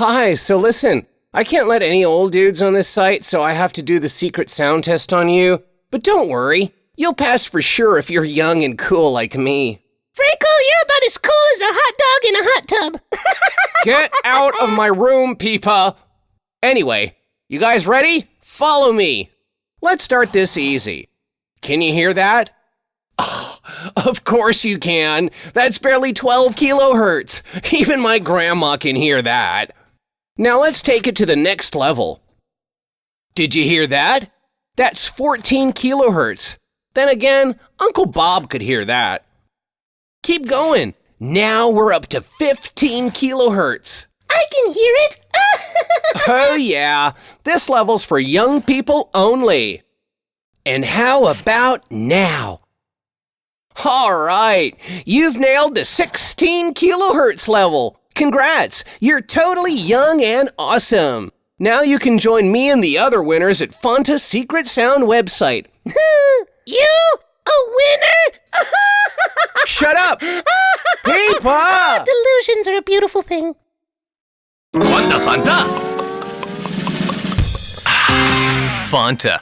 Hi, so listen, I can't let any old dudes on this site, so I have to do the secret sound test on you. But don't worry, you'll pass for sure if you're young and cool like me. Franco, you're about as cool as a hot dog in a hot tub. Get out of my room, Peepa! Anyway, you guys ready? Follow me. Let's start this easy. Can you hear that? Oh, of course you can. That's barely 12 kilohertz. Even my grandma can hear that. Now let's take it to the next level. Did you hear that? That's 14 kilohertz. Then again, Uncle Bob could hear that. Keep going. Now we're up to 15 kilohertz. I can hear it. Oh yeah, this level's for young people only. And how about now? All right, you've nailed the 16 kilohertz level. Congrats, you're totally young and awesome. Now you can join me and the other winners at Fanta's Secret Sound website. You? A winner? Shut up! Peepa! Delusions are a beautiful thing. Fanta, Fanta! Fanta.